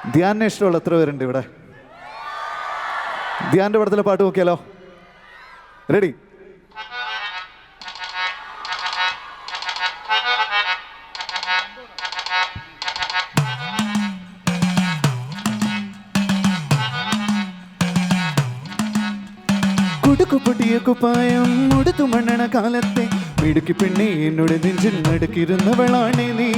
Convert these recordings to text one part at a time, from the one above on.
ധ്യാനെ ഇഷ്ടമുള്ള എത്ര പേരുണ്ട് ഇവിടെ? ധ്യാന്റെ പടത്തിലെ പാട്ട് നോക്കിയാലോ? റെഡി? കുടുക്കുപൊട്ടിയ കുപ്പായം മുടുത്തു മണ്ണണ കാലത്തെ മിടുക്കി പെണ്ണെ എന്നോട് നെഞ്ചിൽ നടുക്കിരുന്നവളാണേ നീ.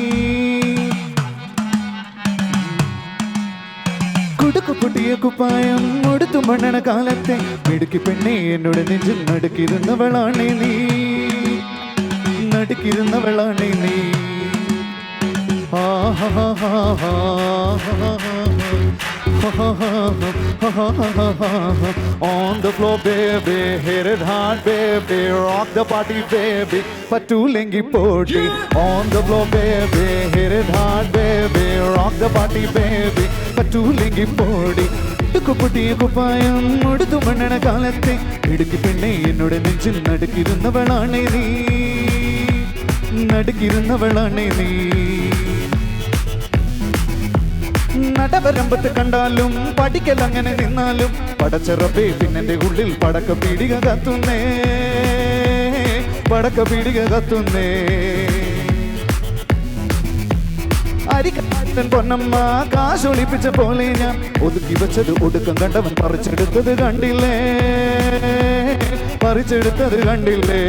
കുടുക്കുപൊട്ടിയ കുപ്പായം മുടുത്തു മണ്ണണ കാലത്തെ മിടുക്കി പെണ്ണെ എന്നോട് നെഞ്ചിൽ നടുക്കിരുന്നവളാണേ നീ. നടുക്കിരുന്നവളാണേ നീ. On the floor baby, hit it hard baby, rock the party baby, പറ്റൂലെങ്കി പോടി. On the floor baby, hit it hard baby, rock the party baby, പറ്റൂലെങ്കി പോടി. കുടുക്കുപൊട്ടിയ കുപ്പായം മുടുത്തു മണ്ണണ കാലത്തെ ഇടുക്കി പെണ്ണെ എന്നോട് നെഞ്ചിൽ നടുക്കിരുന്നവളാണേ നീ. നടുക്കിരുന്നവളാണേ നീ. നടവരമ്പത്ത് കണ്ടാലും പഠിക്കൽ അങ്ങനെ നിന്നാലും പടച്ചറബേ പിന്നെന്റെ ഉള്ളിൽ പടക്ക പീടിക കത്തുന്നേ. പടക്ക പീടിക കത്തുന്നേ. അരിക്കൻ പൊന്നമ്മ കാശൊളിപ്പിച്ച പോലെ ഞാൻ ഒതുക്കി വെച്ചത് ഒടുക്കം കണ്ടവൻ പറിച്ചെടുത്തത് കണ്ടില്ലേ. പറിച്ചെടുത്തത് കണ്ടില്ലേ.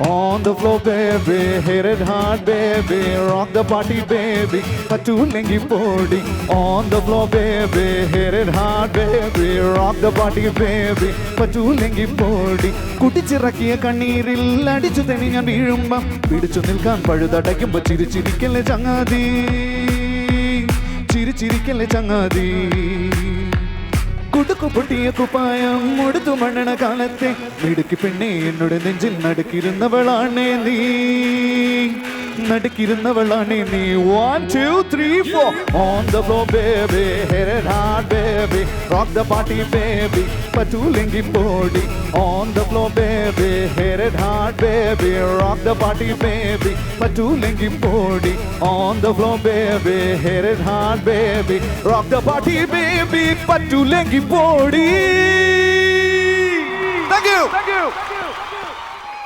On the floor baby, hit it hard baby, rock the party baby, പറ്റൂലെങ്കി പോടി. On the floor baby, hit it hard baby, rock the party baby, പറ്റൂലെങ്കി പോടി. കുട്ടിച്ചിറക്കിയ കണ്ണീരിൽ അടിച്ചു തെനി ഞാൻ വീഴുമ്പം പിടിച്ചു നിൽക്കാൻ പഴുതടയ്ക്കുമ്പോ ചിരിച്ചിരിക്കല്ലേ ചങ്ങാതി. ചിരിച്ചിരിക്കല്ലേ ചങ്ങാതി. കുടുക്കുപൊട്ടിയ കുപ്പായം മുടുത്തു മണ്ണണ കാലത്തെ മിടുക്കി പെണ്ണെ എന്നോട് നെഞ്ചിൽ നടുക്കിരുന്നവളാണേ നീ. നടുക്കിരുന്നവളാണേ നീ. 1 2 3 4 On the floor baby, hit it hard baby, rock the party baby, പറ്റൂലെങ്കി പോടി. On the floor baby, hit it hard baby, rock the party baby, പറ്റൂലെങ്കി പോടി. On the floor baby, hit it hard baby, rock the party baby, പറ്റൂലെങ്കി പോടി. Thank you.